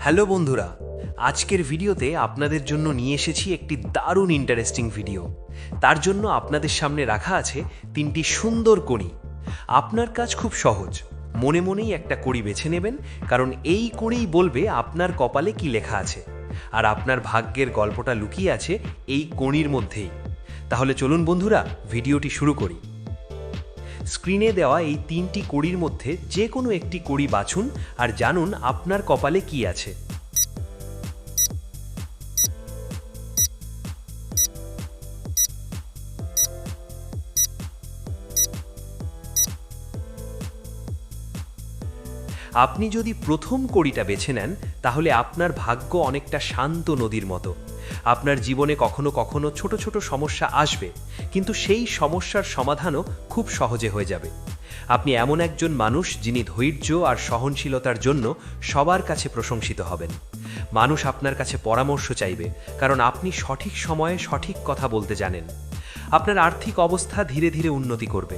Hello বন্ধুরা, আজকের ভিডিওতে আপনাদের জন্য নিয়ে এসেছি একটি দারুণ ইন্টারেস্টিং ভিডিও। তার জন্য আপনাদের সামনে রাখা আছে 3টি সুন্দর কড়ি। আপনার কাজ খুব সহজ, মনে মনেই একটা কড়ি বেছে নেবেন, কারণ এই কড়িই বলবে আপনার কপালে কি লেখা আছে। আর আপনার ভাগ্যের গল্পটা লুকিয়ে আছে এই কড়ির মধ্যেই। তাহলে চলুন বন্ধুরা, ভিডিওটি শুরু করি। স্ক্রিনে দেওয়া এই 3টি কড়ির মধ্যে যে কোনো একটি কড়ি বাছুন আর জানুন আপনার কপালে কি আছে। আপনি যদি প্রথম কড়িটা বেছে নেন, তাহলে আপনার ভাগ্য অনেকটা শান্ত নদীর মতো। আপনার জীবনে কখনো কখনো ছোট ছোট সমস্যা আসবে, কিন্তু সেই সমস্যার সমাধানও খুব সহজে হয়ে যাবে। আপনি এমন একজন মানুষ যিনি ধৈর্য আর সহনশীলতার জন্য সবার কাছে প্রশংসিত হবেন। মানুষ আপনার কাছে পরামর্শ চাইবে, কারণ আপনি সঠিক সময়ে সঠিক কথা বলতে জানেন। আপনার আর্থিক অবস্থা ধীরে ধীরে উন্নতি করবে।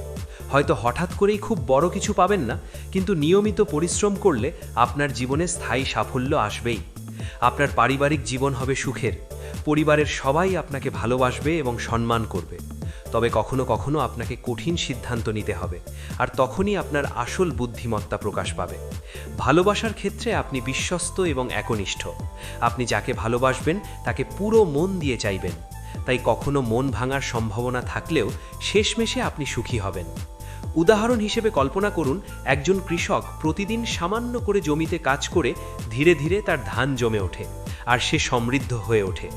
হয়তো হঠাৎ করেই খুব বড় কিছু পাবেন না, কিন্তু নিয়মিত পরিশ্রম করলে আপনার জীবনে স্থায়ী সাফল্য আসবেই। আপনার পারিবারিক জীবন হবে সুখের। পরিবারের সবাই আপনাকে ভালোবাসবে এবং সম্মান করবে। তবে কখনো কখনো আপনাকে কঠিন সিদ্ধান্ত নিতে হবে, আর তখনই আপনার আসল বুদ্ধিমত্তা প্রকাশ পাবে। ভালোবাসার ক্ষেত্রে আপনি বিশ্বস্ত এবং একনিষ্ঠ। আপনি যাকে ভালোবাসবেন তাকে পুরো মন দিয়ে চাইবেন। তাই কখনো মন ভাঙার সম্ভাবনা থাকলেও শেষমেশে আপনি সুখী হবেন। উদাহরণ হিসেবে কল্পনা করুন, একজন কৃষক প্রতিদিন সামান্য করে জমিতে কাজ করে ধীরে ধীরে তার ধান জমে ওঠে, আর সে সমৃদ্ধ হয়ে ওঠে।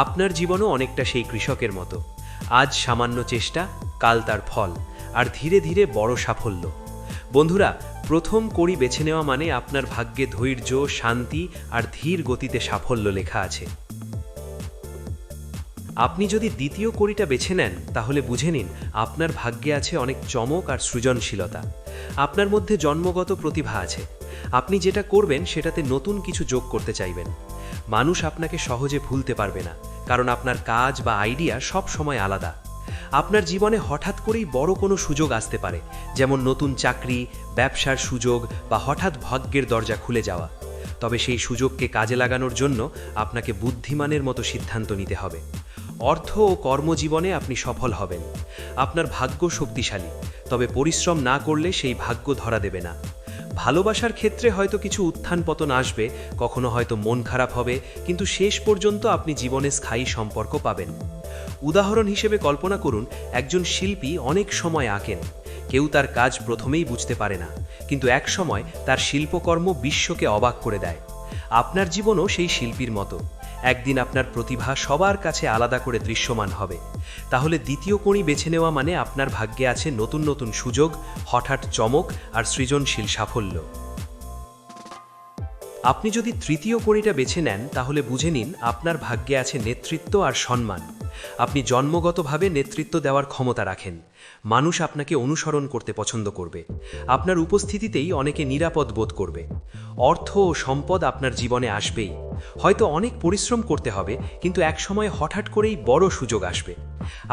আপনার জীবনও অনেকটা সেই কৃষকের মতো। আজ সামান্য চেষ্টা, কাল তার ফল, আর ধীরে ধীরে বড় সাফল্য। বন্ধুরা, প্রথম কড়ি বেছে নেওয়া মানে আপনার ভাগ্যে ধৈর্য, শান্তি আর ধীর গতিতে সাফল্য লেখা আছে। আপনি যদি দ্বিতীয় কড়িটা বেছে নেন, তাহলে বুঝে নিন আপনার ভাগ্যে আছে অনেক চমক আর সৃজনশীলতা। আপনার মধ্যে জন্মগত প্রতিভা আছে। আপনি যেটা করবেন সেটাতে নতুন কিছু যোগ করতে চাইবেন। মানুষ আপনাকে সহজে ভুলতে পারবে না, কারণ আপনার কাজ বা আইডিয়া সব সময় আলাদা। আপনার জীবনে হঠাৎ করেই বড় কোনো সুযোগ আসতে পারে, যেমন নতুন চাকরি, ব্যবসার সুযোগ বা হঠাৎ ভাগ্যের দরজা খুলে যাওয়া। তবে সেই সুযোগকে কাজে লাগানোর জন্য আপনাকে বুদ্ধিমানের মতো সিদ্ধান্ত নিতে হবে। অর্থ ও কর্মজীবনে আপনি সফল হবেন। আপনার ভাগ্য শক্তিশালী, তবে পরিশ্রম না করলে সেই ভাগ্য ধরা দেবে না। ভালোবাসার ক্ষেত্রে হয়তো কিছু উত্থান পতন আসবে, কখনো হয়তো মন খারাপ হবে, কিন্তু শেষ পর্যন্ত আপনি জীবনে স্থায়ী সম্পর্ক পাবেন। উদাহরণ হিসেবে কল্পনা করুন, একজন শিল্পী অনেক সময় আঁকেন। কেউ তার কাজ প্রথমেই বুঝতে পারে না, কিন্তু এক সময় তার শিল্পকর্ম বিশ্বকে অবাক করে দেয়। আপনার জীবনও সেই শিল্পীর মতো। একদিন আপনার প্রতিভা সবার কাছে আলাদা করে দৃশ্যমান হবে। তাহলে দ্বিতীয় কড়ি বেছে নেওয়া মানে আপনার ভাগ্যে আছে নতুন নতুন সুযোগ, হঠাৎ চমক আর সৃজনশীল সাফল্য। আপনি যদি তৃতীয় কড়িটা বেছে নেন, তাহলে বুঝে নিন আপনার ভাগ্যে আছে নেতৃত্ব আর সম্মান। আপনি জন্মগতভাবে নেতৃত্ব দেওয়ার ক্ষমতা রাখেন। মানুষ আপনাকে অনুসরণ করতে পছন্দ করবে। আপনার উপস্থিতিতেই অনেকে নিরাপদ বোধ করবে। অর্থ ও সম্পদ আপনার জীবনে আসবেই। হয়তো অনেক পরিশ্রম করতে হবে, কিন্তু একসময় হঠাৎ করেই বড় সুযোগ আসবে।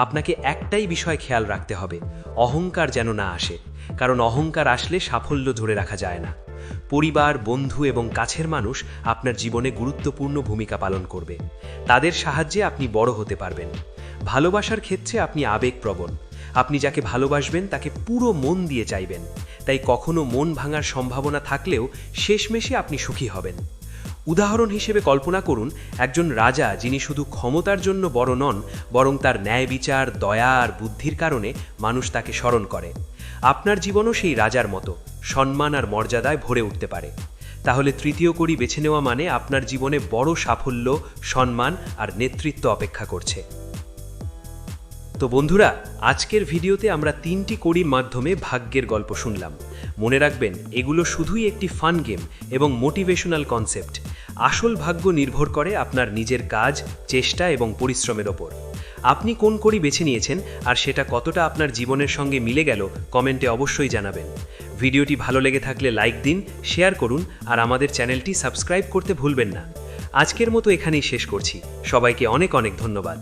আপনাকে একটাই বিষয় খেয়াল রাখতে হবে, অহংকার যেন না আসে, কারণ অহংকার আসলে সাফল্য ধরে রাখা যায় না। পরিবার, বন্ধু এবং কাছের মানুষ আপনার জীবনে গুরুত্বপূর্ণ ভূমিকা পালন করবে। তাদের সাহায্যে আপনি বড় হতে পারবেন। ভালোবাসার ক্ষেত্রে আপনি আবেগপ্রবণ। আপনি যাকে ভালোবাসবেন তাকে পুরো মন দিয়ে চাইবেন। তাই কখনো মন ভাঙার সম্ভাবনা থাকলেও শেষমেশে আপনি সুখী হবেন। উদাহরণ হিসেবে কল্পনা করুন, একজন রাজা যিনি শুধু ক্ষমতার জন্য বড় নন, বরং তার ন্যায় বিচার, দয়া আর বুদ্ধির কারণে মানুষ তাকে স্মরণ করে। আপনার জীবনও সেই রাজার মতো সম্মান আর মর্যাদায় ভরে উঠতে পারে। তাহলে তৃতীয় কড়ি বেছে নেওয়া মানে আপনার জীবনে বড় সাফল্য, সম্মান আর নেতৃত্ব অপেক্ষা করছে। তো বন্ধুরা, আজকের ভিডিওতে আমরা 3টি কড়ির মাধ্যমে ভাগ্যের গল্প শুনলাম। মনে রাখবেন, এগুলো শুধুই একটি ফান গেম এবং মোটিভেশনাল কনসেপ্ট। আসল ভাগ্য নির্ভর করে আপনার নিজের কাজ, চেষ্টা এবং পরিশ্রমের ওপর। আপনি কোন কড়ি বেছে নিয়েছেন আর সেটা কতটা আপনার জীবনের সঙ্গে মিলে গেল, কমেন্টে অবশ্যই জানাবেন। ভিডিওটি ভালো লেগে থাকলে লাইক দিন, শেয়ার করুন আর আমাদের চ্যানেলটি সাবস্ক্রাইব করতে ভুলবেন না। আজকের মতো এখানেই শেষ করছি। সবাইকে অনেক অনেক ধন্যবাদ।